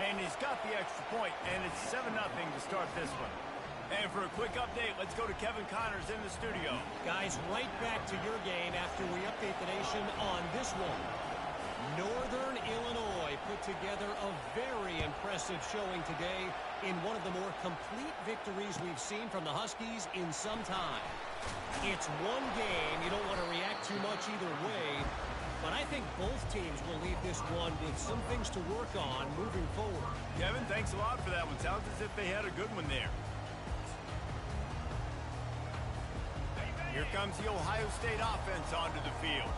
And he's got the extra point, and it's 7-0 to start this one. And for a quick update, let's go to Kevin Connors in the studio. Guys, right back to your game after we update the nation on this one. Northern Illinois put together a very impressive showing today in one of the more complete victories we've seen from the Huskies in some time. It's one game. You don't want to react too much either way. But I think both teams will leave this one with some things to work on moving forward. Kevin, thanks a lot for that one. Sounds as if they had a good one there. Here comes the Ohio State offense onto the field.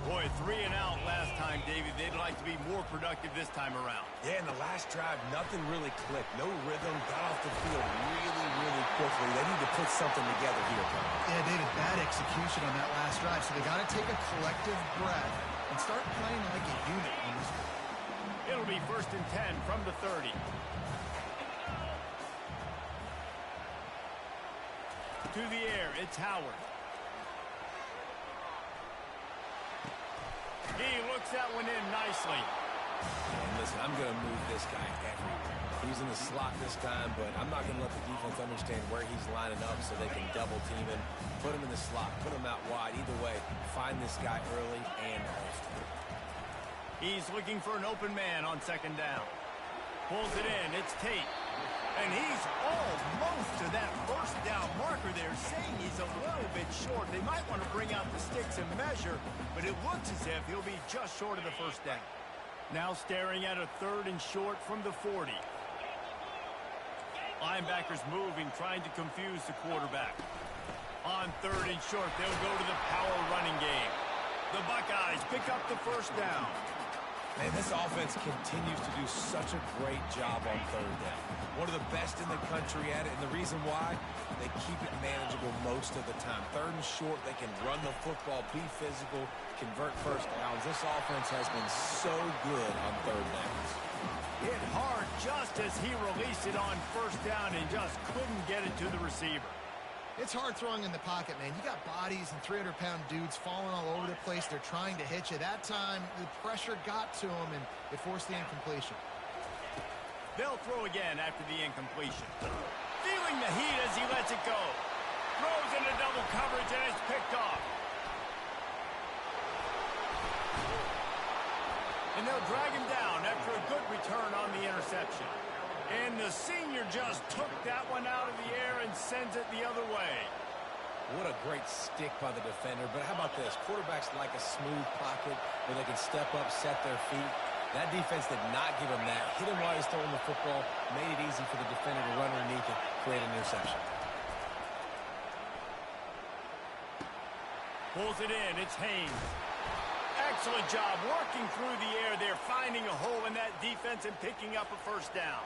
Boy, 3 and out last time, David. They'd like to be more productive this time around. Yeah, in the last drive, nothing really clicked. No rhythm, got off the field really quickly. They need to put something together here. Yeah, David, bad execution on that last drive, so they got to take a collective breath and start playing like a unit on this one. It'll be 1st and 10 from the 30. To the air, it's Howard. He looks that one in nicely. And listen, I'm going to move this guy everywhere. He's in the slot this time, but I'm not going to let the defense understand where he's lining up so they can double team him, put him in the slot, put him out wide. Either way, find this guy early and often. He's looking for an open man on 2nd down. Pulls it in. It's Tate. And he's almost to that 1st down marker there, saying he's a little bit short. They might want to bring out the sticks and measure, but it looks as if he'll be just short of the 1st down. Now staring at a 3rd and short from the 40. Linebackers moving, trying to confuse the quarterback. On 3rd and short, they'll go to the power running game. The Buckeyes pick up the 1st down. Man, this offense continues to do such a great job on 3rd down. One of the best in the country at it, and the reason why, they keep it manageable most of the time. 3rd and short, they can run the football, be physical, convert 1st downs. This offense has been so good on 3rd downs. Hit hard just as he released it on 1st down and just couldn't get it to the receiver. It's hard throwing in the pocket, man. You got bodies and 300-pound dudes falling all over the place. They're trying to hit you. That time, the pressure got to them, and it forced the incompletion. They'll throw again after the incompletion. Feeling the heat as he lets it go. Throws into double coverage, and it's picked off. And they'll drag him down after a good return on the interception. And the senior just took that one out of the air and sends it the other way. What a great stick by the defender. But how about this? Quarterbacks like a smooth pocket where they can step up, set their feet. That defense did not give him that. Hit him while he's throwing the football. Made it easy for the defender to run underneath it, create an interception. Pulls it in. It's Haynes. Excellent job working through the air there, finding a hole in that defense and picking up a 1st down.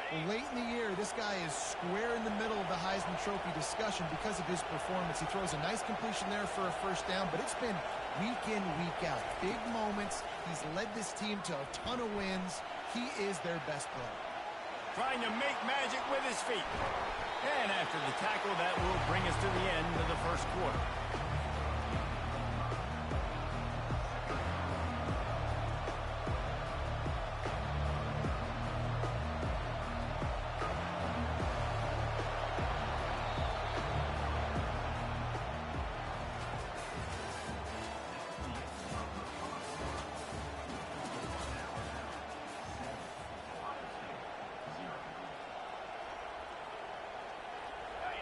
Well, late in the year, this guy is square in the middle of the Heisman Trophy discussion because of his performance. He throws a nice completion there for a 1st down, but it's been week in, week out. Big moments. He's led this team to a ton of wins. He is their best player. Trying to make magic with his feet. And after the tackle, that will bring us to the end of the 1st quarter.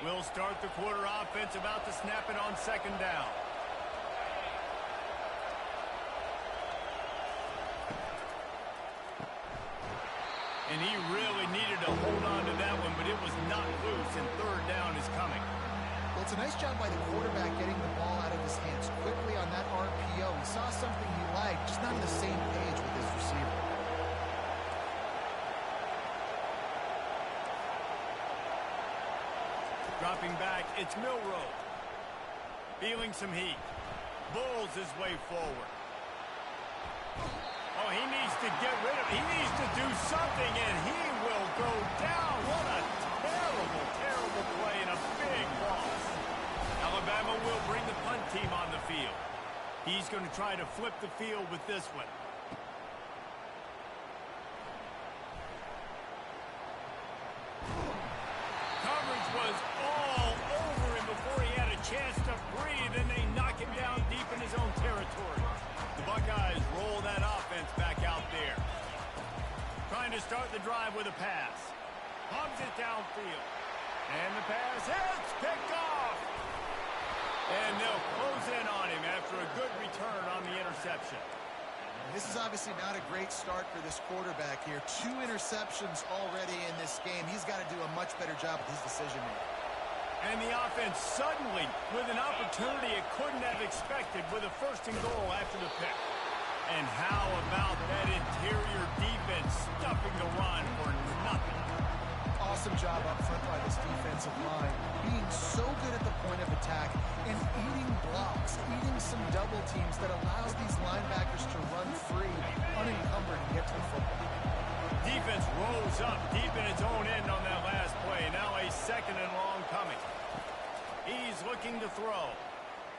We'll start the quarter offense about to snap it on 2nd down. And he really needed to hold on to that one, but it was not loose, and 3rd down is coming. Well, it's a nice job by the quarterback getting the ball out of his hands quickly on that RPO. He saw something he liked, just not on the same page with his receiver. Dropping back, it's Milroe. Feeling some heat. Bulls his way forward. Oh, he needs to get rid of it. He needs to do something, and he will go down. What a terrible, terrible play and a big loss. Alabama will bring the punt team on the field. He's going to try to flip the field with this one. to start the drive with a pass. Pumps it downfield. And the pass hits, picked off. And they'll close in on him after a good return on the interception. This is obviously not a great start for this quarterback here. 2 interceptions already in this game. He's got to do a much better job with his decision-making. And the offense suddenly with an opportunity it couldn't have expected with a 1st and goal after the pick. And how about that interior defense stuffing the run for nothing? Awesome job up front by this defensive line, being so good at the point of attack and eating blocks, eating some double teams that allows these linebackers to run free, unencumbered, and get to the football. Defense rolls up deep in its own end on that last play. Now a 2nd and long coming. He's looking to throw.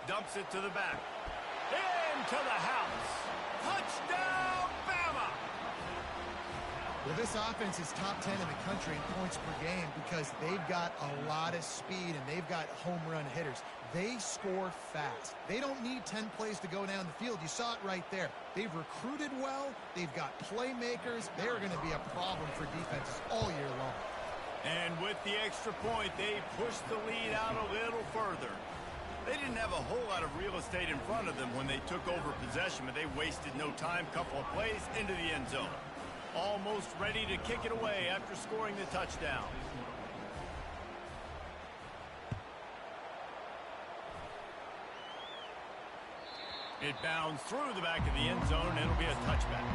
Dumps it to the back. Into the house. Touchdown, Bama! Well, this offense is top 10 in the country in points per game because they've got a lot of speed and they've got home run hitters. They score fast. They don't need 10 plays to go down the field. You saw it right there. They've recruited well. They've got playmakers. They're going to be a problem for defenses all year long. And with the extra point, they pushed the lead out a little further. They didn't have a whole lot of real estate in front of them when they took over possession, but they wasted no time. Couple of plays into the end zone. Almost ready to kick it away after scoring the touchdown. It bounds through the back of the end zone, and it'll be a touchback.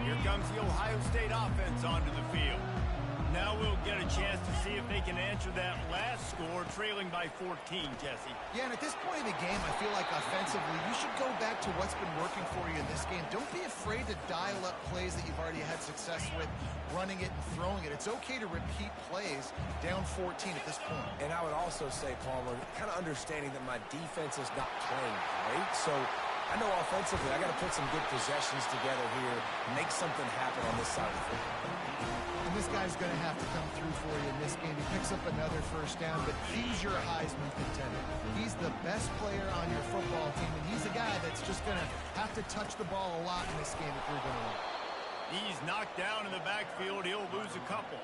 Here comes the Ohio State offense onto the field. Now we'll get a chance to see if they can answer that last score, trailing by 14, Jesse. Yeah, and at this point in the game, I feel like offensively, you should go back to what's been working for you in this game. Don't be afraid to dial up plays that you've already had success with, running it and throwing it. It's okay to repeat plays down 14 at this point. And I would also say, Palmer, kind of understanding that my defense is not playing great, so I know offensively I got to put some good possessions together here, make something happen on this side of the field. And this guy's going to have to come through for you in this game. He picks up another 1st down, but he's your Heisman contender. He's the best player on your football team, and he's a guy that's just going to have to touch the ball a lot in this game if we're going to win. He's knocked down in the backfield. He'll lose a couple.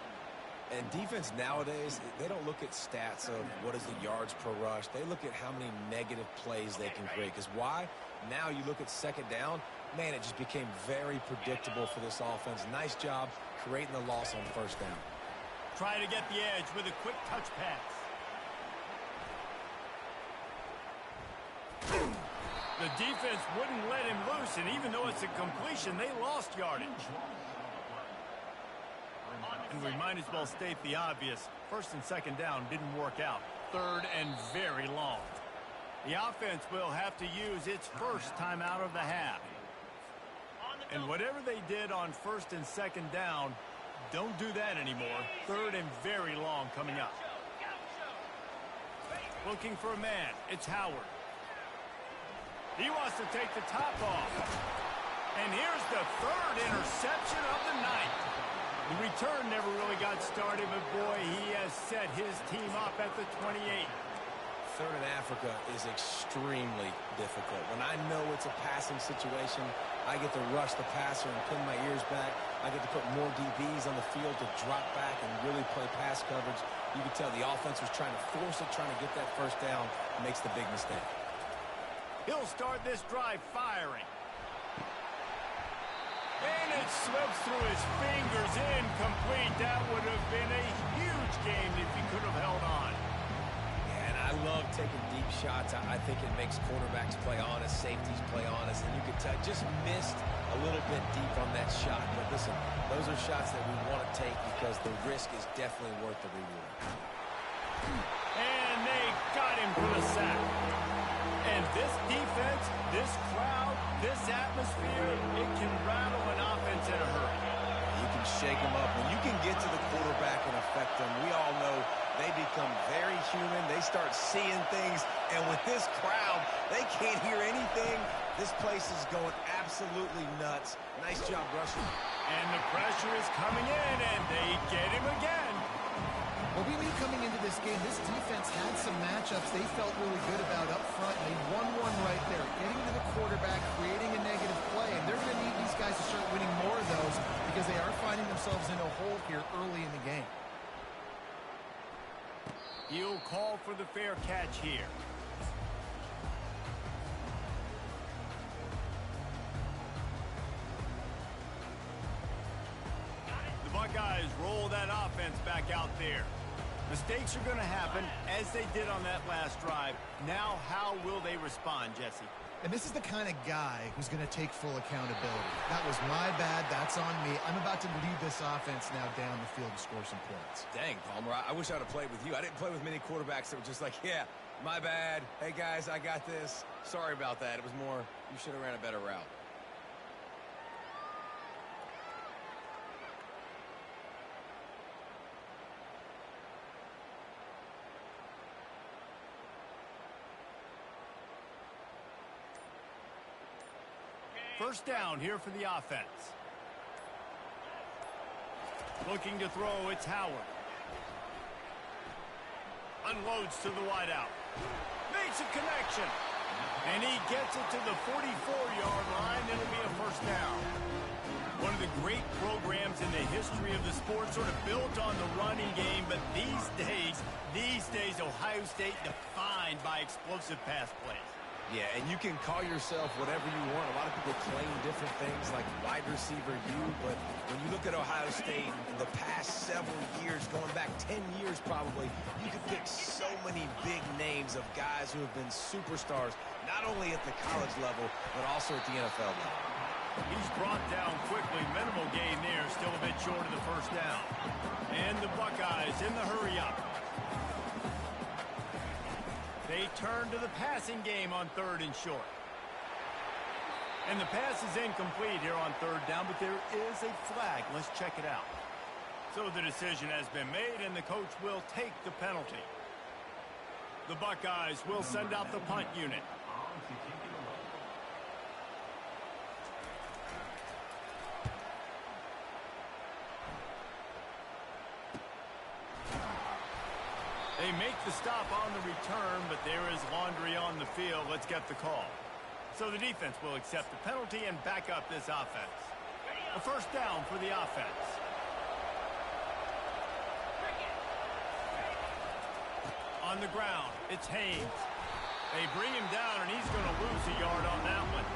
And defense nowadays, they don't look at stats of what is the yards per rush. They look at how many negative plays they can create. Because why? Now you look at 2nd down, man, it just became very predictable for this offense. Nice job creating the loss on 1st down. Try to get the edge with a quick touch pass. The defense wouldn't let him loose, and even though it's a completion, they lost yardage. And we might as well state the obvious. 1st and 2nd down didn't work out. 3rd and very long. The offense will have to use its 1st timeout of the half. And whatever they did on 1st and 2nd down, don't do that anymore. 3rd and very long coming up. Looking for a man. It's Howard. He wants to take the top off. And here's the 3rd interception of the night. The return never really got started, but boy, he has set his team up at the 28. 3rd in Africa is extremely difficult. When I know it's a passing situation, I get to rush the passer and pin my ears back. I get to put more DBs on the field to drop back and really play pass coverage. You can tell the offense was trying to force it, trying to get that 1st down, makes the big mistake. He'll start this drive firing. And it slips through his fingers, incomplete. That would have been a huge game if he could have held on. Yeah, and I love taking deep shots. I think it makes quarterbacks play honest, safeties play honest, and you could tell just missed a little bit deep on that shot. But listen, those are shots that we want to take because the risk is definitely worth the reward. And they got him for the sack. And this defense, this crowd, this atmosphere, it can rattle an offense in a hurry. You can shake them up. When you can get to the quarterback and affect them, we all know they become very human. They start seeing things. And with this crowd, they can't hear anything. This place is going absolutely nuts. Nice job rushing. And the pressure is coming in, and they get him again. Well, we knew coming into this game, this defense had some matchups they felt really good about up front. They won one right there, getting to the quarterback, creating here early in the game. He'll call for the fair catch here. The Buckeyes roll that offense back out there. Mistakes are going to happen, as they did on that last drive. Now, how will they respond, Jesse? And this is the kind of guy who's going to take full accountability. That was my bad. That's on me. I'm about to lead this offense now down the field to score some points. Dang, Palmer, I wish I'd have played with you. I didn't play with many quarterbacks that were just like, yeah, my bad. Hey, guys, I got this. Sorry about that. It was more, you should have ran a better route. First down here for the offense. Looking to throw, it's Howard. Unloads to the wideout. Makes a connection. And he gets it to the 44-yard line. It'll be a first down. One of the great programs in the history of the sport, sort of built on the running game, but these days, Ohio State defined by explosive pass plays. Yeah, and you can call yourself whatever you want. A lot of people claim different things like wide receiver U, but when you look at Ohio State the past several years, going back 10 years probably, you could pick so many big names of guys who have been superstars, not only at the college level, but also at the NFL level. He's brought down quickly. Minimal gain there, still a bit short of the first down. And the Buckeyes in the hurry-up. They turn to the passing game on third and short. And the pass is incomplete here on third down, but there is a flag. Let's check it out. So the decision has been made, and the coach will take the penalty. The Buckeyes will send out the punt unit. They make the stop on the return, but there is laundry on the field. Let's get the call. So the defense will accept the penalty and back up this offense. A first down for the offense. On the ground, it's Haynes. They bring him down, and he's going to lose a yard on that one.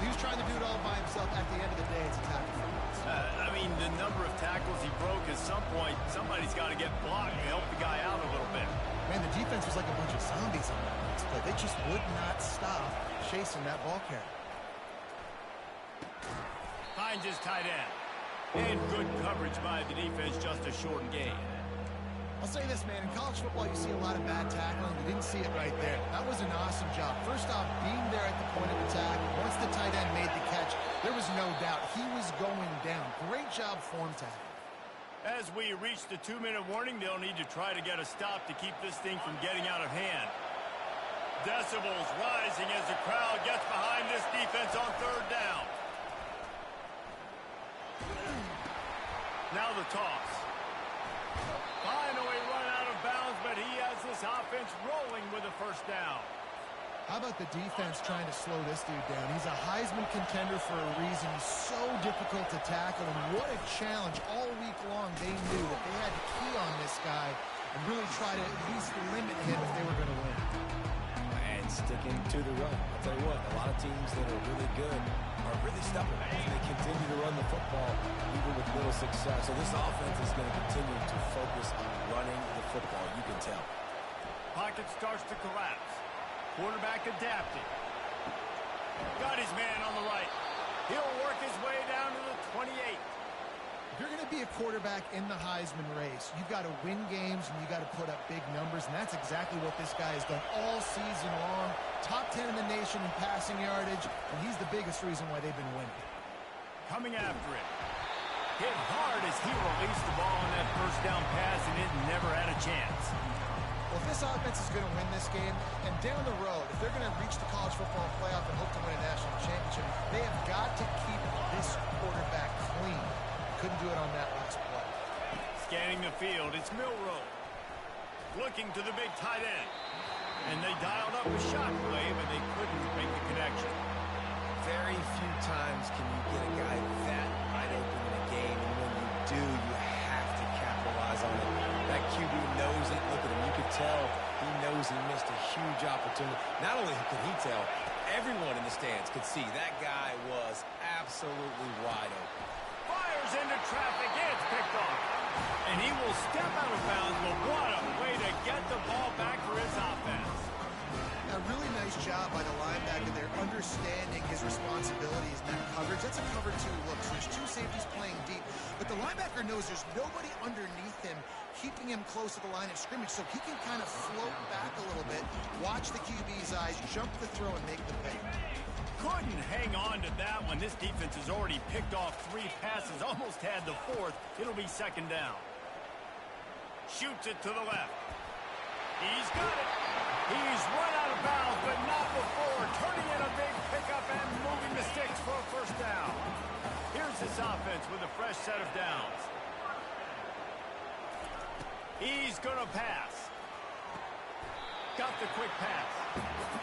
He was trying to do it all by himself. At the end of the day, it's a tackle. I mean, the number of tackles he broke, at some point, somebody's got to get blocked to help the guy out a little bit. Man, the defense was like a bunch of zombies on that next play. They just would not stop chasing that ball carrier. Finds his tight end. And good coverage by the defense, just a short gain. I'll say this, man. In college football, you see a lot of bad tackling. You didn't see it right there. That was an awesome job. First off, being there at the point of attack. Once the tight end made the catch, there was no doubt he was going down. Great job form tackling. As we reach the 2-minute warning, they'll need to try to get a stop to keep this thing from getting out of hand. Decibels rising as the crowd gets behind this defense on third down. Now the toss. Finally run out of bounds, but he has this offense rolling with a first down. How about the defense trying to slow this dude down? He's a Heisman contender for a reason. He's so difficult to tackle, and what a challenge. All week long, they knew that they had to key on this guy and really try to at least limit him if they were going to win. And sticking to the run. I'll tell you what, a lot of teams that are really good are really stubborn. They continue to run the football even with little success. So this offense is going to continue to focus on running the football. You can tell. Pocket starts to collapse. Quarterback adapted. Got his man on the right. He'll work his way down to the 28. If you're going to be a quarterback in the Heisman race, you've got to win games and you got to put up big numbers, and that's exactly what this guy has done all season long. Top 10 in the nation in passing yardage, and he's the biggest reason why they've been winning. Coming after it. Hit hard as he released the ball on that first down pass, and it never had a chance. Well, if this offense is going to win this game, and down the road, if they're going to reach the college football playoff and hope to win a national championship, they have got to keep this quarterback clean. Couldn't do it on that last play. Scanning the field, it's Milroe. Looking to the big tight end. And they dialed up a shot play, but they couldn't make the connection. Very few times can you get a guy that wide open in a game, and when you do, you have tell he knows he missed a huge opportunity. Not only could he tell, everyone in the stands could see that guy was absolutely wide open. Fires into traffic, and it's picked off. And he will step out of bounds, but what a way to get the ball back for his offense. A really nice job by the linebacker there, understanding his responsibilities in that coverage. That's a cover two look. So there's two safeties playing deep, but the linebacker knows there's nobody underneath him, keeping him close to the line of scrimmage, so he can kind of float back a little bit, watch the QB's eyes, jump the throw, and make the pay. Couldn't hang on to that one. This defense has already picked off 3 passes, almost had the 4th. It'll be second down. Shoots it to the left. He's got it. He's run out of bounds, but not before. Turning in a big pickup and moving the sticks for a first down. Here's this offense with a fresh set of downs. He's going to pass. Got the quick pass.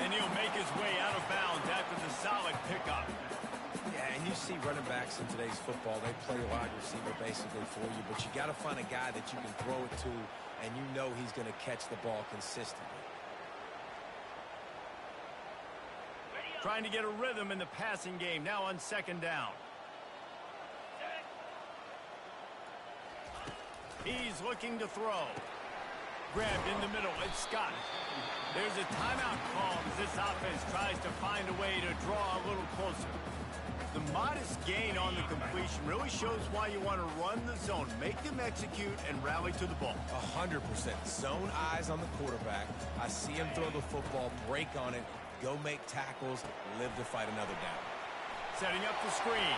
And he'll make his way out of bounds after the solid pickup. Yeah, and you see running backs in today's football, they play wide receiver basically for you, but you got to find a guy that you can throw it to, and you know he's going to catch the ball consistently. Trying to get a rhythm in the passing game, now on second down. He's looking to throw. Grabbed in the middle, it's Scott. There's a timeout call as this offense tries to find a way to draw a little closer. The modest gain on the completion really shows why you want to run the zone, make them execute, and rally to the ball. 100%. Zone eyes on the quarterback. I see him throw the football, break on it, go make tackles, live to fight another down. Setting up the screen.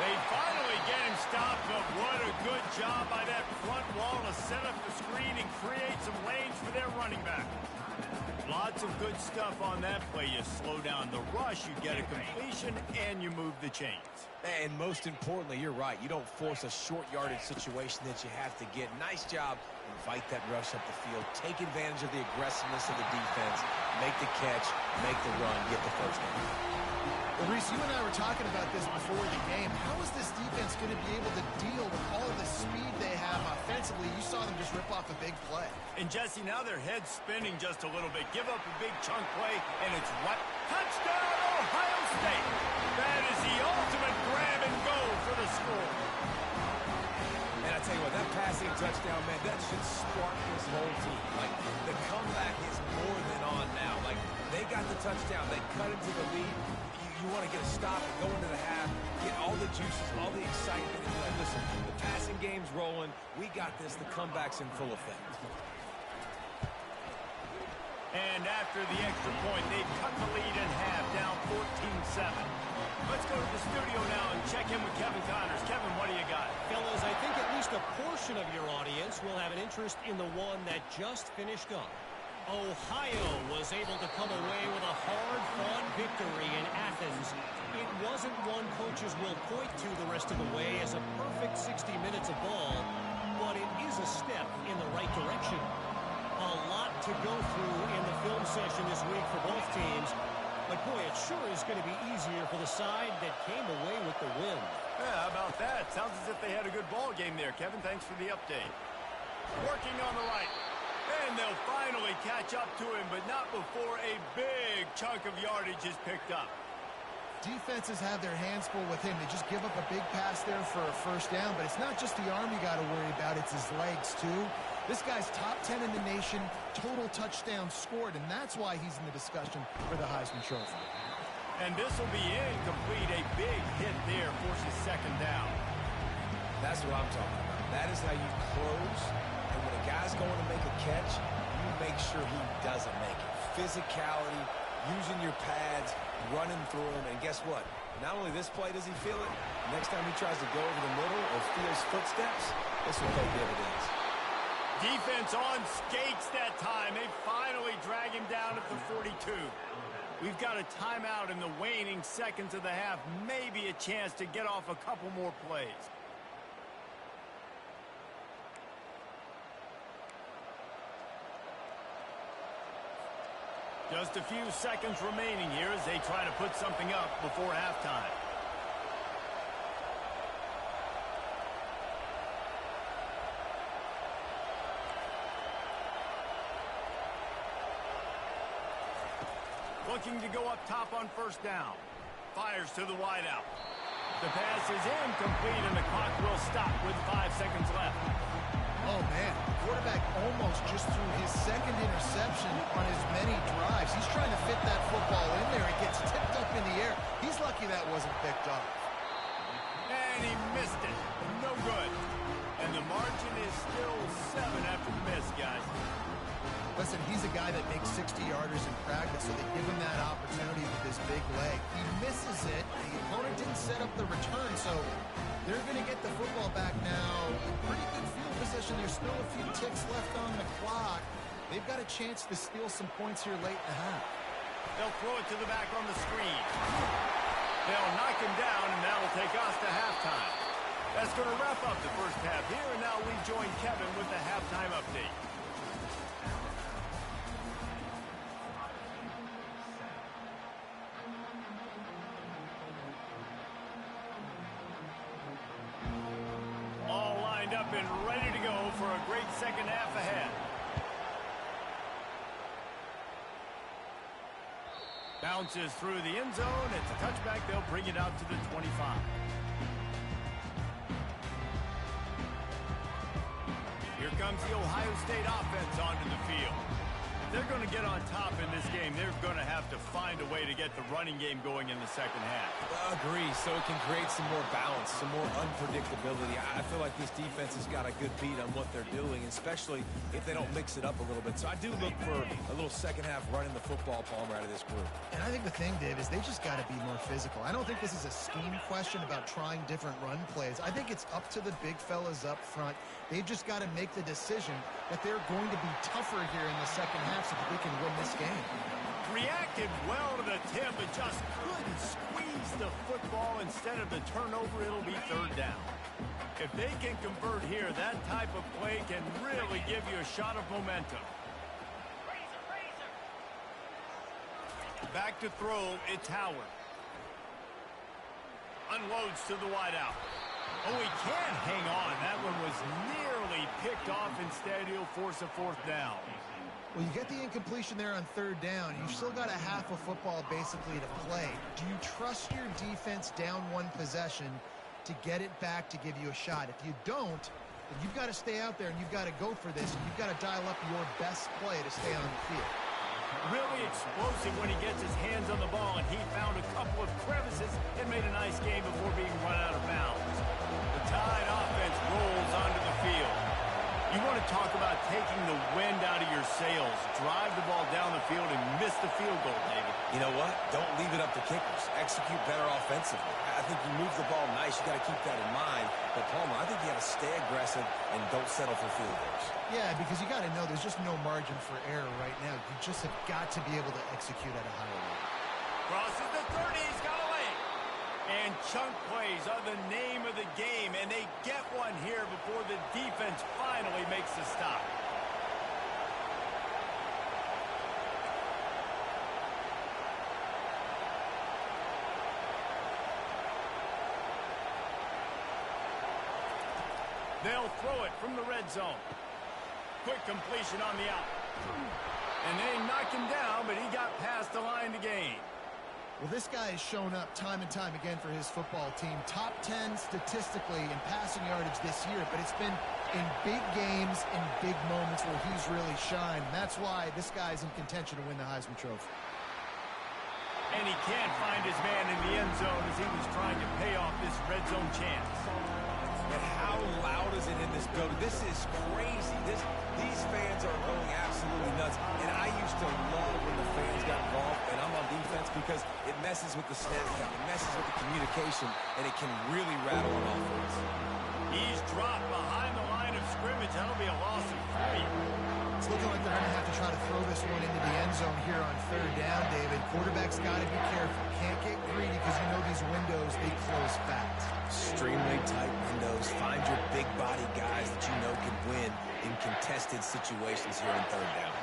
They finally get him stopped, but what a good job by that front wall to set up the screen and create some lanes for their running back. Lots of good stuff on that play. You slow down the rush, you get a completion, and you move the chains. And most importantly, you're right. You don't force a short yardage situation that you have to get. Nice job. Invite that rush up the field. Take advantage of the aggressiveness of the defense. Make the catch, make the run, get the first down. Well, Reese, you and I were talking about this before the game. How is this defense going to be able to deal with all the speed they have offensively? You saw them just rip off a big play. And, Jesse, now their head's spinning just a little bit. Give up a big chunk play, and it's what? Touchdown, Ohio State! That is the ultimate grab and go for the score. And I tell you what, that passing touchdown, man, that should spark this whole team. Like, the comeback is more than on now. Like, they got the touchdown. They cut into the lead. You want to get a stop and go into the half, get all the juices, all the excitement, and like, listen, the passing game's rolling. We got this. The comeback's in full effect. And after the extra point, they've cut the lead in half, down 14-7. Let's go to the studio now and check in with Kevin Connors. Kevin, what do you got? Fellas, I think at least a portion of your audience will have an interest in the one that just finished up. Ohio was able to come away with a hard-fought victory in Athens. It wasn't one coaches will point to the rest of the way as a perfect 60 minutes of ball, but it is a step in the right direction. A lot to go through in the film session this week for both teams, but boy, it sure is going to be easier for the side that came away with the win. Yeah, how about that? Sounds as if they had a good ball game there. Kevin, thanks for the update. Working on the right. And they'll finally catch up to him, but not before a big chunk of yardage is picked up. Defenses have their hands full with him. They just give up a big pass there for a first down, but it's not just the arm you got to worry about. It's his legs, too. This guy's top 10 in the nation, total touchdowns scored, and that's why he's in the discussion for the Heisman Trophy. And this will be incomplete. A big hit there forces second down. That's what I'm talking about. That is how you close. And when a guy's going to make a catch, you make sure he doesn't make it. Physicality, using your pads, running through him, and guess what? Not only this play does he feel it, next time he tries to go over the middle or feels footsteps, this will pay dividends. Defense on skates that time. They finally drag him down at the 42. We've got a timeout in the waning seconds of the half. Maybe a chance to get off a couple more plays. Just a few seconds remaining here as they try to put something up before halftime. looking to go up top on first down. Fires to the wideout. The pass is incomplete, and the clock will stop with 5 seconds left. Oh, man. Quarterback almost just threw his second interception on as many drives. He's trying to fit that football in there. It gets tipped up in the air. He's lucky that wasn't picked off. And he missed it. No good. And the margin is still 7 after the miss, guys. Listen, he's a guy that makes 60-yarders in practice, so they give him that opportunity with his big leg. He misses it. The opponent didn't set up the return, so they're going to get the football back now. Pretty good field position. There's still a few ticks left on the clock. They've got a chance to steal some points here late in the half. They'll throw it to the back on the screen. They'll knock him down, and that'll take us to halftime. That's going to wrap up the first half here, and now we join Kevin with the halftime update. All lined up and ready to go for a great second half ahead. Bounces through the end zone. It's a touchback. They'll bring it out to the 25. Here comes the Ohio State offense onto the field. They're going to get on top in this game. They're going to have to find a way to get the running game going in the second half. Agree, so it can create some more balance, some more unpredictability. I feel like this defense has got a good beat on what they're doing, especially if they don't mix it up a little bit. So I do look for a little second half running the football, Palmer, out of this group. And I think the thing, Dave, is they just got to be more physical. I don't think this is a scheme question about trying different run plays. I think it's up to the big fellas up front. They've just got to make the decision that they're going to be tougher here in the second half so that they can win this game. Reacted well to the tip, but just couldn't squeeze the football. Instead of the turnover, it'll be third down. If they can convert here, that type of play can really give you a shot of momentum. Back to throw, it's Howard. Unloads to the wideout. Oh, he can't hang on. That one was nearly picked off. Instead, he'll force a fourth down. Well, you get the incompletion there on third down. You've still got a half of football basically to play. Do you trust your defense down one possession to get it back to give you a shot? If you don't, then you've got to stay out there and you've got to go for this. And you've got to dial up your best play to stay on the field. Really explosive when he gets his hands on the ball, and he found a couple of crevices and made a nice game before being run out of bounds. The Tide offense rolls onto the field. You want to talk about taking the wind out of your sails. Drive the ball down the field and miss the field goal, David. You know what? Don't leave it up to kickers. Execute better offensively. I think you move the ball nice. You got to keep that in mind. But, Palmer, I think you got to stay aggressive and don't settle for field goals. Yeah, because you got to know there's just no margin for error right now. You just have got to be able to execute at a higher level. Crosses the 30. He's got a lane. And chunk plays are the name of the game, and they get one here before the defense finally makes the stop. They'll throw it from the red zone. Quick completion on the out. And they knocked him down, but he got past the line to gain. Well, this guy has shown up time and time again for his football team. Top 10 statistically in passing yardage this year, but it's been in big games and big moments where he's really shined. And that's why this guy's in contention to win the Heisman Trophy. And he can't find his man in the end zone as he was trying to pay off this red zone chance. And how loud is it in this building? This is crazy. These fans are going absolutely nuts. And I used to love when the fans got involved, and I'm on defense because it messes with the snap count. It messes with the communication, and it can really rattle an offense. He's dropped behind the line of scrimmage. That'll be a loss of 3. It's looking like they're going to have to try to throw this one into the end zone here on third down, David. Quarterback's got to be careful. Can't get greedy because you know these windows, they close fast. Extremely tight windows. Find your big body guys that you know can win in contested situations here on third down.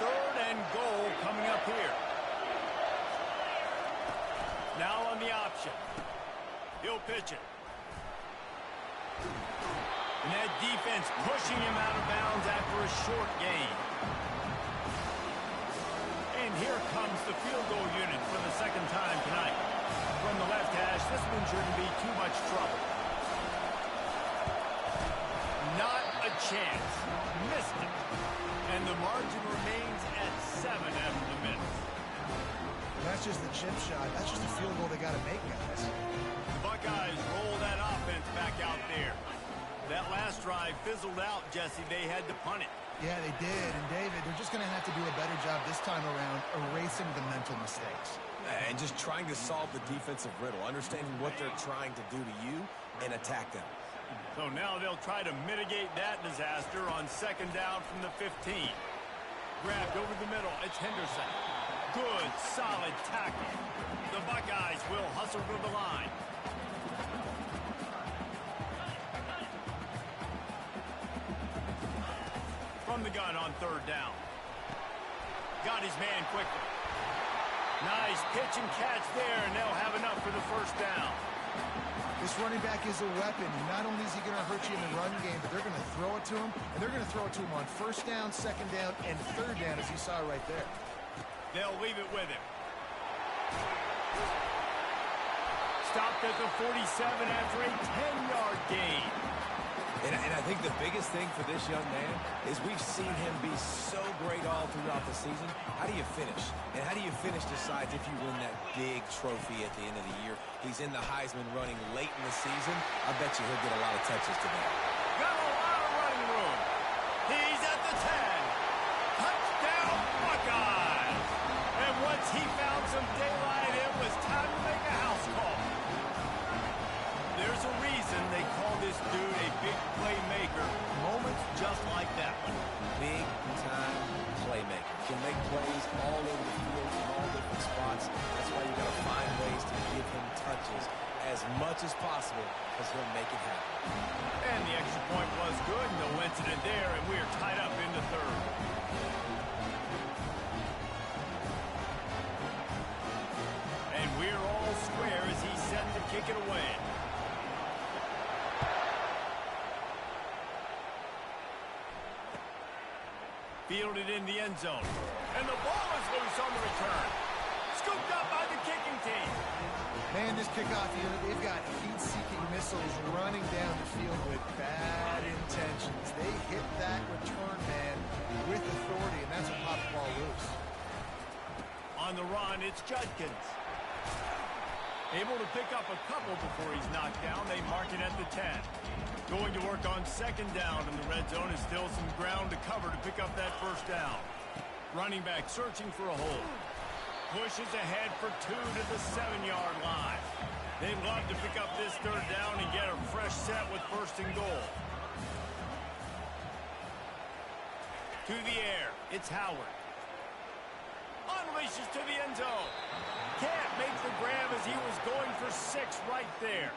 Third and goal coming up here. Now on the option. He'll pitch it. And that defense pushing him out of bounds after a short gain. And And here comes the field goal unit for the second time tonight. From the left hash, this one shouldn't be too much trouble. Not a chance. Missed it. And the margin remains at 7 after the minute. That's just the chip shot. That's just a field goal they got to make, guys. The Buckeyes roll that offense back out there. That last drive fizzled out, Jesse. They had to punt it. Yeah, they did. And, David, they're just going to have to do a better job this time around erasing the mental mistakes. And just trying to solve the defensive riddle, understanding what they're trying to do to you and attack them. So now they'll try to mitigate that disaster on second down from the 15. Grabbed over the middle. It's Henderson. Good, solid tackle. The Buckeyes will hustle to the line. From the gun on third down. Got his man quickly. Nice pitch and catch there, and they'll have enough for the first down. This running back is a weapon. Not only is he going to hurt you in the run game, but they're going to throw it to him, and they're going to throw it to him on first down, second down, and third down, as you saw right there. They'll leave it with him. Stopped at the 47 after a 10-yard gain. And I think the biggest thing for this young man is we've seen him be so great all throughout the season. How do you finish? And how do you finish decides if you win that big trophy at the end of the year. He's in the Heisman running late in the season. I bet you he'll get a lot of touches today. Got a lot of running room. He's at the 10. Touchdown, Buckeyes. And once he found some daylight, it was time to make a house call. There's a reason they call this dude a big playmaker. Moments just like that one. Big-time playmaker. Can make plays all over the field in all different spots. That's why you got to find ways to give him touches as much as possible because he'll make it happen. And the extra point was good. No incident there, and we are tied up in the third. And we're all square as he's set to kick it away. Fielded in the end zone. And the ball is loose on the return. Scooped up by the kicking team. Man, this kickoff unit, they've got heat-seeking missiles running down the field with bad intentions. They hit that return man with authority, and that's what popped the ball loose. On the run, it's Judkins. Able to pick up a couple before he's knocked down. They mark it at the 10. Going to work on second down in the red zone. Is still some ground to cover to pick up that first down. Running back searching for a hole. Pushes ahead for 2 to the 7-yard line. They'd love to pick up this third down and get a fresh set with first and goal. To the air. It's Howard. Unleashes to the end zone. Can't make the grab as he was going for 6 right there.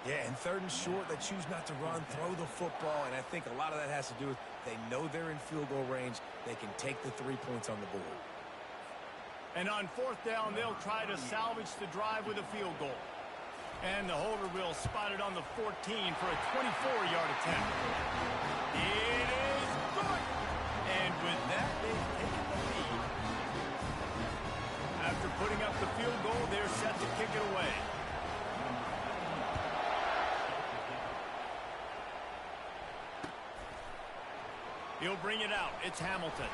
Yeah, and third and short, they choose not to run, throw the football, and I think a lot of that has to do with they know they're in field goal range. They can take the 3 points on the board. And on fourth down, they'll try to salvage the drive with a field goal. And the holder will spot it on the 14 for a 24-yard attempt. It is good. And with that, they've taken the lead. After putting up the field goal, they're set to kick it away. He'll bring it out. It's Hamilton.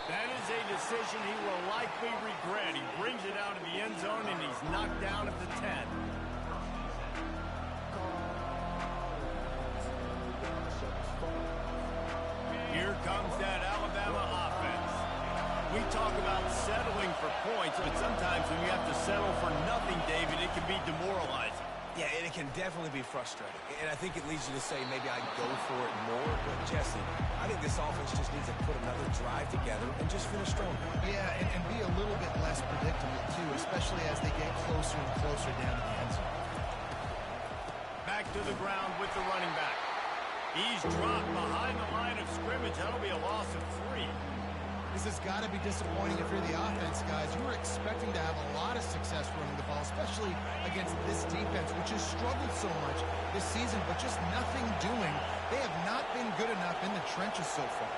That is a decision he will likely regret. He brings it out of the end zone, and he's knocked down at the 10. Here comes that Alabama offense. We talk about settling for points, but sometimes when you have to settle for nothing, David, it can be demoralizing. Yeah, and it can definitely be frustrating. And I think it leads you to say maybe I go for it more. But, Jesse, I think this offense just needs to put another drive together and just finish strong. Yeah, and be a little bit less predictable, too, especially as they get closer and closer down to the end zone. Back to the ground with the running back. He's dropped behind the line of scrimmage. That'll be a loss of 3. This has got to be disappointing if you're the offense, guys. You were expecting to have a lot of success running the ball, especially against this defense, which has struggled so much this season, but just nothing doing. They have not been good enough in the trenches so far.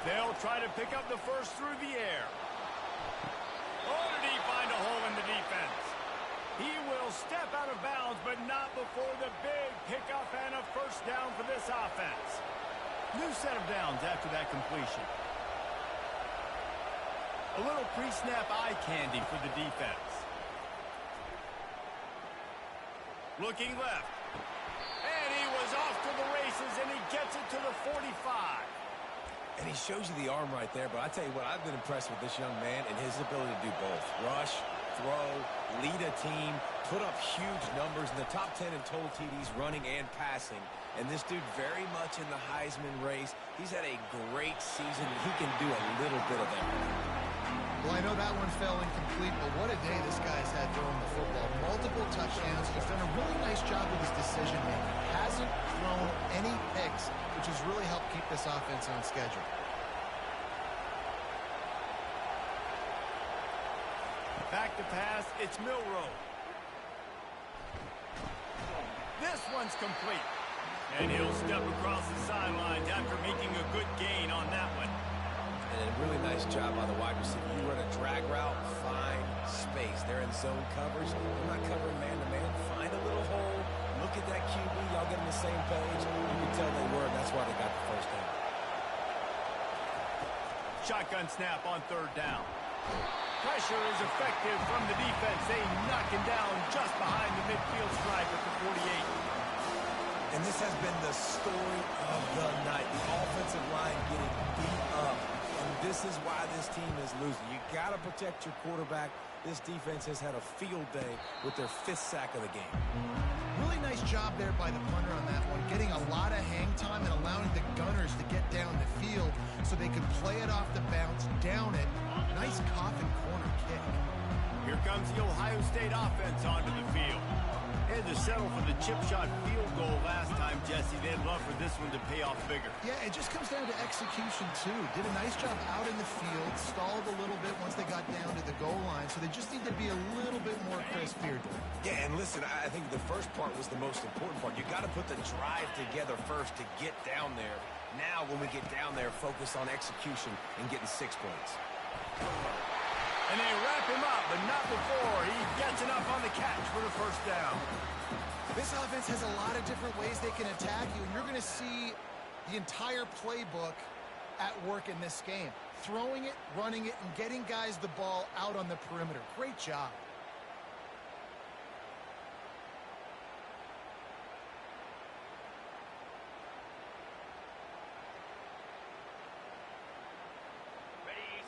They'll try to pick up the first through the air. Oh, did he find a hole in the defense? He will step out of bounds, but not before the big pickup and a first down for this offense. New set of downs after that completion. A little pre-snap eye candy for the defense. Looking left. And he was off to the races, and he gets it to the 45. And he shows you the arm right there, but I tell you what, I've been impressed with this young man and his ability to do both. Rush, throw, lead a team, put up huge numbers in the top 10 in total TDs running and passing. And this dude very much in the Heisman race. He's had a great season. He can do a little bit of everything. Well, I know that one fell incomplete, but what a day this guy's had throwing the football. Multiple touchdowns. He's done a really nice job with his decision-making. Hasn't thrown any picks, which has really helped keep this offense on schedule. Back to pass, it's Milroe. This one's complete. And he'll step across the sidelines after making a good gain on that one. And a really nice job by the wide receiver. You run a drag route, find space. They're in zone coverage. They're not covering man-to-man. Find a little hole. Look at that QB. Y'all get on the same page. You can tell they were. That's why they got the first down. Shotgun snap on third down. Pressure is effective from the defense. They knock him down just behind the midfield stripe at the 48. And this has been the story of the night. The offensive line getting beat up. And this is why this team is losing. You got to protect your quarterback. This defense has had a field day with their 5th sack of the game. Really nice job there by the punter on that one, getting a lot of hang time and allowing the Gunners to get down the field so they could play it off the bounce, down it. Nice coffin corner kick. Here comes the Ohio State offense onto the field. They had to settle for the chip shot field goal last time, Jesse. They'd love for this one to pay off bigger. Yeah, it just comes down to execution, too. Did a nice job out in the field, stalled a little bit once they got down to the goal line, so they just need to be a little bit more crisp here. Yeah, and listen, I think the first part was the most important part. You got to put the drive together first to get down there. Now, when we get down there, focus on execution and getting 6 points. And they wrap him up, but not before he gets enough on the catch for the first down. This offense has a lot of different ways they can attack you, and you're going to see the entire playbook at work in this game. Throwing it, running it, and getting guys the ball out on the perimeter. Great job.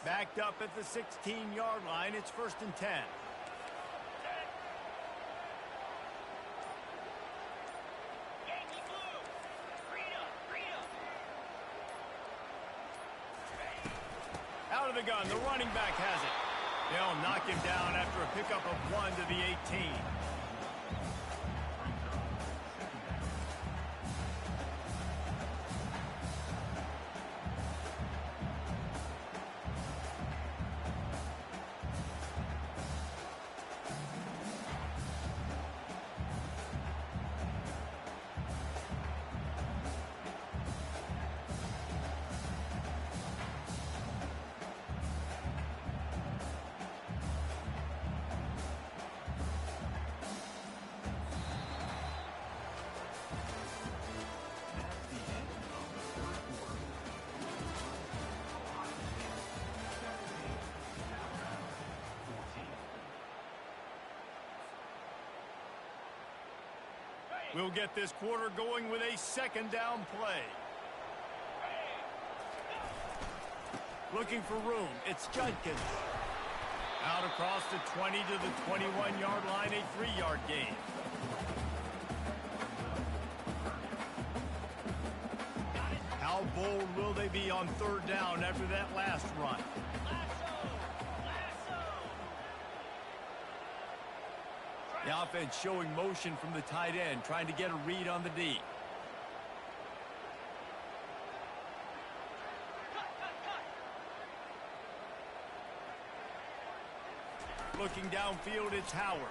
Backed up at the 16-yard line. It's 1st and 10. Out of the gun. The running back has it. They'll knock him down after a pickup of 1 to the 18. We'll get this quarter going with a 2nd down play. Looking for room. It's Judkins. Out across the 20 to the 21-yard line, a 3-yard gain. How bold will they be on 3rd down after that last run? The offense showing motion from the tight end, trying to get a read on the D. Looking downfield, it's Howard.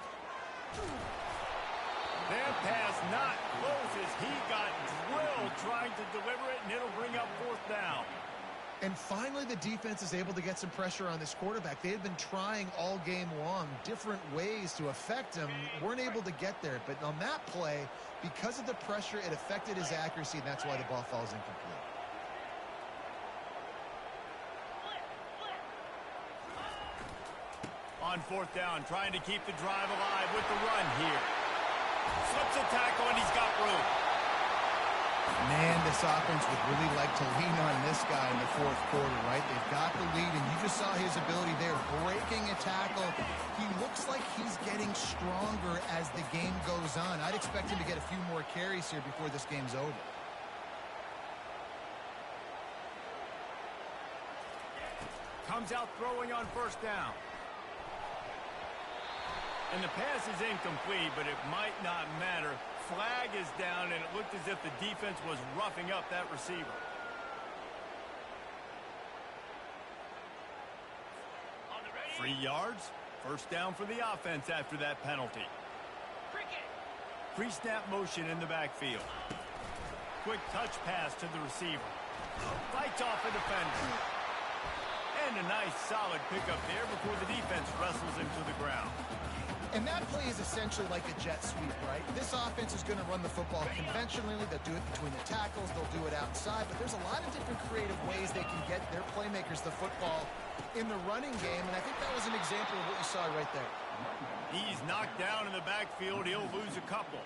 That pass not close as he got drilled trying to deliver it, and it'll bring up 4th down. And finally, the defense is able to get some pressure on this quarterback. They had been trying all game long different ways to affect him. Weren't able to get there. But on that play, because of the pressure, it affected his accuracy, and that's why the ball falls incomplete. On fourth down, trying to keep the drive alive with the run here. Slips a tackle, and he's got room. Man, this offense would really like to lean on this guy in the fourth quarter, right? They've got the lead, and you just saw his ability there, breaking a tackle. He looks like he's getting stronger as the game goes on. I'd expect him to get a few more carries here before this game's over. Comes out throwing on first down. And the pass is incomplete, but it might not matter. Flag is down, and it looked as if the defense was roughing up that receiver. On the ready. 3 yards. First down for the offense after that penalty. Pre-snap motion in the backfield. Quick touch pass to the receiver. Fights off a defender. And a nice solid pickup there before the defense wrestles him to the ground. And that play is essentially like a jet sweep, right? This offense is going to run the football conventionally. They'll do it between the tackles. They'll do it outside. But there's a lot of different creative ways they can get their playmakers the football in the running game. And I think that was an example of what you saw right there. He's knocked down in the backfield. He'll lose a couple.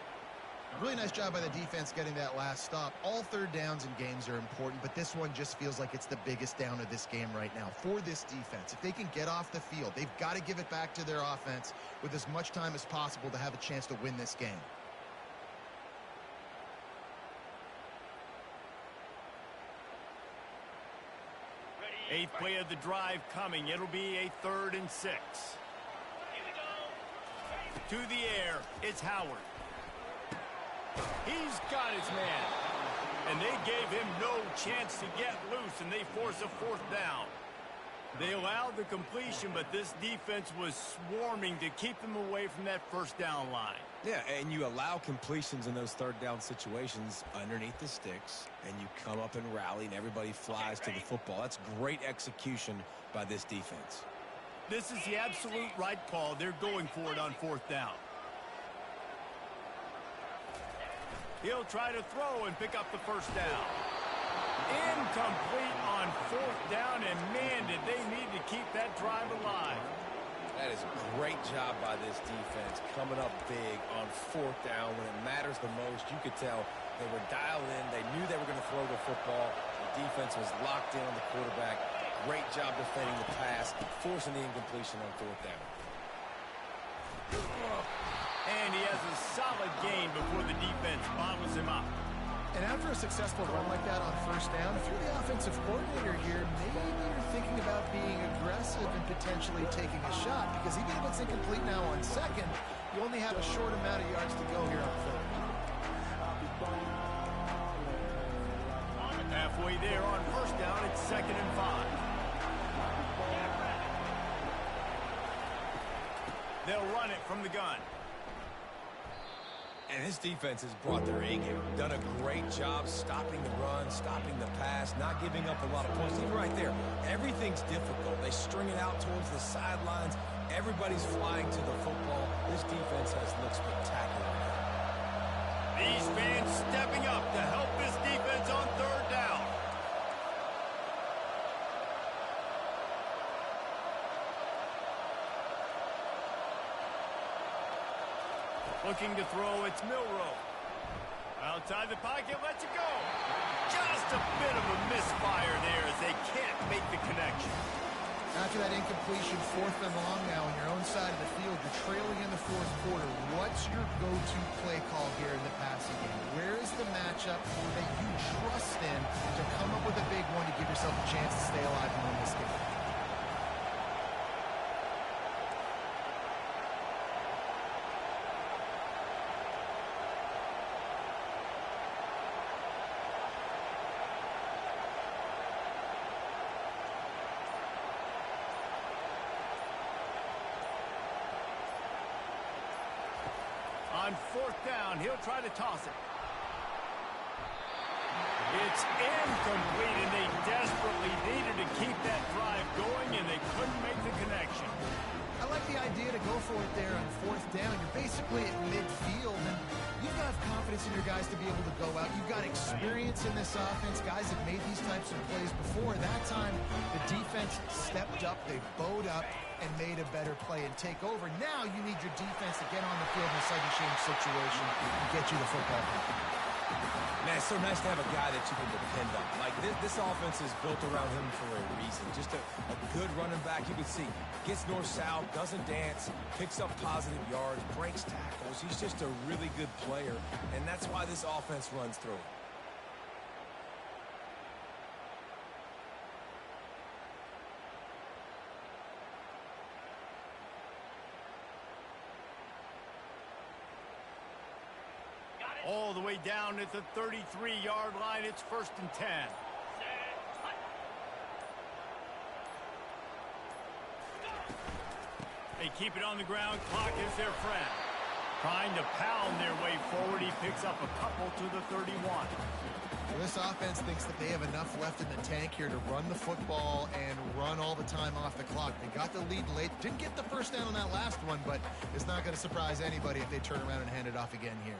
Really nice job by the defense getting that last stop. All third downs in games are important, but this one just feels like it's the biggest down of this game right now for this defense. If they can get off the field, they've got to give it back to their offense with as much time as possible to have a chance to win this game. Eighth play of the drive coming. It'll be a 3rd and 6. To the air, it's Howard. He's got his man. And they gave him no chance to get loose, and they force a 4th down. They allowed the completion, but this defense was swarming to keep them away from that first down line. Yeah, and you allow completions in those third down situations underneath the sticks, and you come up and rally, and everybody flies to the football. That's great execution by this defense. This is the absolute right call. They're going for it on 4th down. He'll try to throw and pick up the first down. Incomplete on 4th down, and man, did they need to keep that drive alive. That is a great job by this defense, coming up big on 4th down when it matters the most. You could tell they were dialed in. They knew they were going to throw the football. The defense was locked in on the quarterback. Great job defending the pass, forcing the incompletion on 4th down. And he has a solid gain before the defense bottles him up. And after a successful run like that on first down, if you're the offensive coordinator here, maybe you're thinking about being aggressive and potentially taking a shot, because even if it's incomplete now on 2nd, you only have a short amount of yards to go here on 3rd. Halfway there on first down, it's 2nd and 5. They'll run it from the gun. And this defense has brought their A game. Done a great job stopping the run, stopping the pass, not giving up a lot of points. Even right there, everything's difficult. They string it out towards the sidelines. Everybody's flying to the football. This defense has looked spectacular. These fans stepping up to help this defense on 3rd down. Looking to throw, it's Milroe. Outside the pocket, lets it go. Just a bit of a misfire there as they can't make the connection. After that incompletion, 4th and long now on your own side of the field, you're trailing in the 4th quarter. What's your go-to play call here in the passing game? Where is the matchup that you trust in to come up with a big one to give yourself a chance to stay alive and win this game? On 4th down, he'll try to toss it. It's incomplete, and they desperately needed to keep that drive going, and they couldn't make the connection. I like the idea to go for it there on fourth down. You're basically at midfield, and you've got to have confidence in your guys to be able to go out. You've got experience in this offense. Guys have made these types of plays before. That time, the defense stepped up. They bowed up and made a better play and take over. Now you need your defense to get on the field in a sudden change situation and get you the football back. Man, it's so nice to have a guy that you can depend on. Like, this offense is built around him for a reason. Just a good running back. You can see, gets north-south, doesn't dance, picks up positive yards, breaks tackles. He's just a really good player, and that's why this offense runs through him. All the way down at the 33-yard line. It's 1st and 10. They keep it on the ground. Clock is their friend. Trying to pound their way forward. He picks up a couple to the 31. Well, this offense thinks that they have enough left in the tank here to run the football and run all the time off the clock. They got the lead late. Didn't get the first down on that last one, but it's not going to surprise anybody if they turn around and hand it off again here.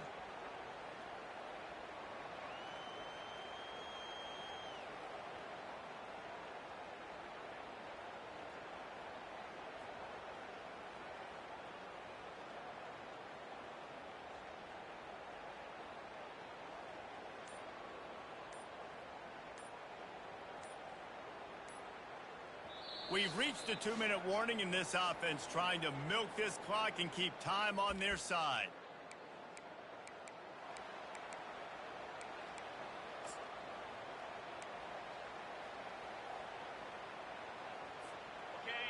We've reached a 2-minute warning in this offense, trying to milk this clock and keep time on their side.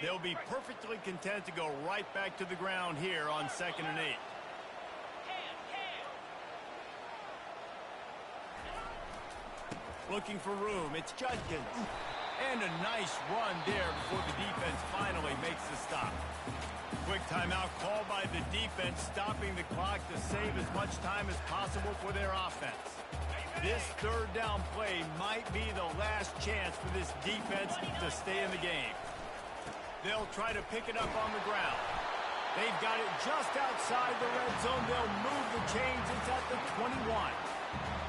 They'll be perfectly content to go right back to the ground here on 2nd and 8. Looking for room. It's Judkins. And a nice run there before the defense finally makes the stop. Quick timeout called by the defense, stopping the clock to save as much time as possible for their offense. This 3rd down play might be the last chance for this defense to stay in the game. They'll try to pick it up on the ground. They've got it just outside the red zone. They'll move the chains. It's at the 21.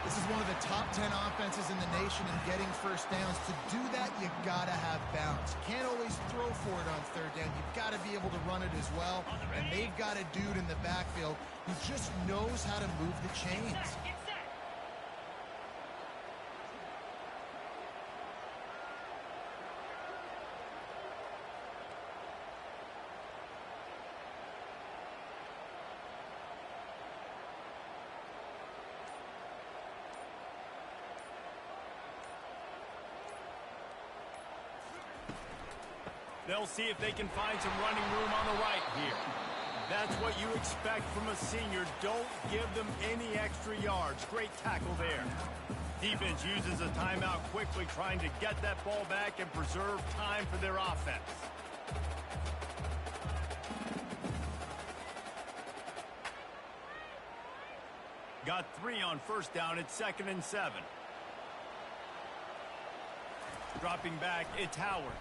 This is one of the top 10 offenses in the nation in getting first downs. To do that, you got to have balance. You can't always throw for it on 3rd down. You've got to be able to run it as well. And they've got a dude in the backfield who just knows how to move the chains. They'll see if they can find some running room on the right here. That's what you expect from a senior. Don't give them any extra yards. Great tackle there. Defense uses a timeout quickly, trying to get that ball back and preserve time for their offense. Got 3 on 1st down. It's 2nd and 7. Dropping back, it's Howard.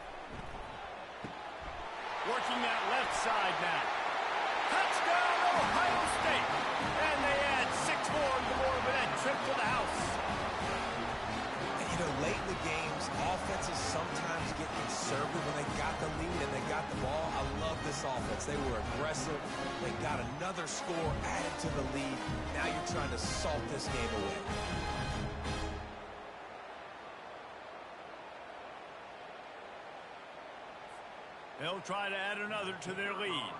Working that left side now. Touchdown, Ohio State. And they add 6 more to the board with that trip to the house. And, you know, late in the games, offenses sometimes get conservative when they got the lead and they got the ball. I love this offense. They were aggressive. They got another score added to the lead. Now you're trying to salt this game away. They'll try to add another to their lead.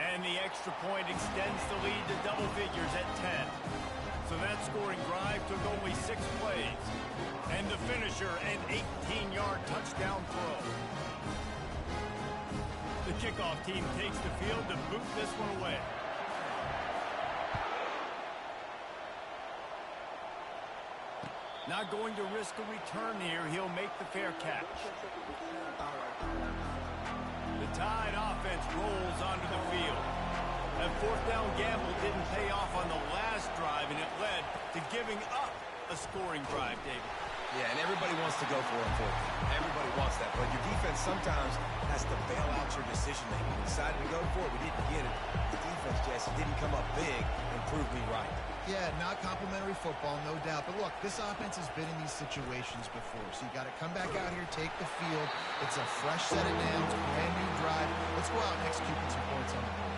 And the extra point extends the lead to double figures at 10. So that scoring drive took only 6 plays. And the finisher, an 18-yard touchdown throw. The kickoff team takes the field to boot this one away. Not going to risk a return here. He'll make the fair catch. The Tide offense rolls onto the field. That fourth down gamble didn't pay off on the last drive, and it led to giving up a scoring drive, David. Yeah, and everybody wants to go for it. Everybody wants that. But your defense sometimes has to bail out your decision-making. We decided to go for it. We didn't get it. The defense, Jesse, didn't come up big and prove me right. Yeah, not complimentary football, no doubt. But look, this offense has been in these situations before. So you got to come back out here, take the field. It's a fresh set of downs, brand new drive. Let's go out and execute with some points on the board.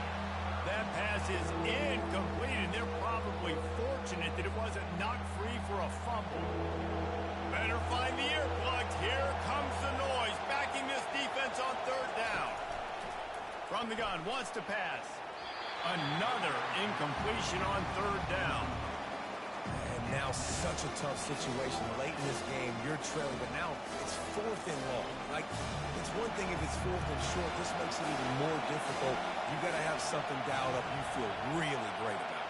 That pass is incomplete, and they're probably fortunate that it wasn't knocked free for a fumble. Better find the earplugs. Here comes the noise, backing this defense on third down. From the gun, wants to pass. Another incompletion on third down. And now such a tough situation. Late in this game, you're trailing, but now it's fourth and long. Like, it's one thing if it's fourth and short. This makes it even more difficult. You got to have something dialed up you feel really great about.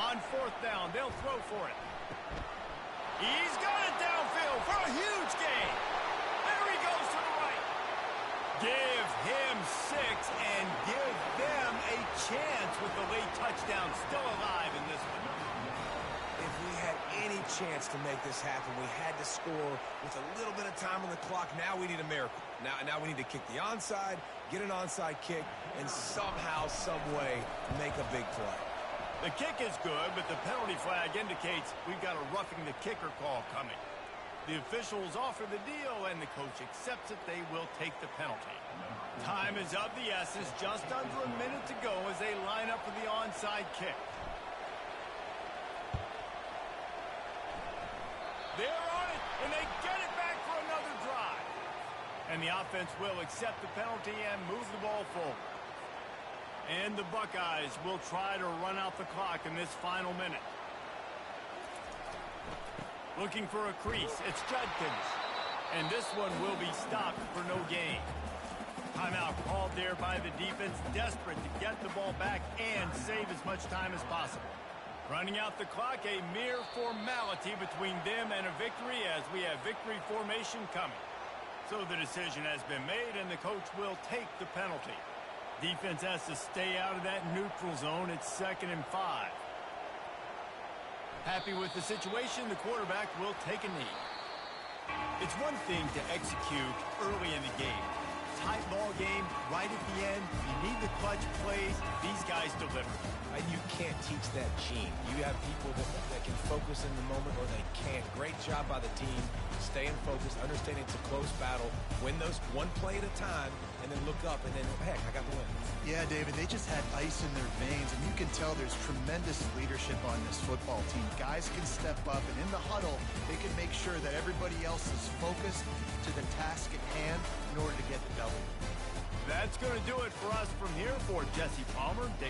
On fourth down, they'll throw for it. He's got it downfield for a huge gain. There he goes to the right. Give him 6 and give them a chance with the late touchdown still alive in this one. If we had any chance to make this happen, we had to score with a little bit of time on the clock. Now we need a miracle. Now we need to kick the onside, get an onside kick, and somehow, some way, make a big play. The kick is good, but the penalty flag indicates we've got a roughing the kicker call coming. The officials offer the deal, and the coach accepts it. They will take the penalty. Time is of the essence. Just under a minute to go as they line up for the onside kick. They're on it, and they get it back for another drive. And the offense will accept the penalty and move the ball forward. And the Buckeyes will try to run out the clock in this final minute. Looking for a crease. It's Judkins. And this one will be stopped for no gain. Timeout called there by the defense, desperate to get the ball back and save as much time as possible. Running out the clock, a mere formality between them and a victory as we have victory formation coming. So the decision has been made, and the coach will take the penalty. Defense has to stay out of that neutral zone. It's 2nd and 5. Happy with the situation, the quarterback will take a knee. It's one thing to execute early in the game. Tight ball game, right at the end. You need the clutch plays. These guys deliver. And you can't teach that gene. You have people that can focus in the moment or they can't. Great job by the team, staying focused, understanding it's a close battle, win those one play at a time, and then look up and then, heck, I got the win. Yeah, David, they just had ice in their veins, and you can tell there's tremendous leadership on this football team. Guys can step up, and in the huddle, they can make sure that everybody else is focused to the task at hand in order to get the W. That's going to do it for us from here. For Jesse Palmer, David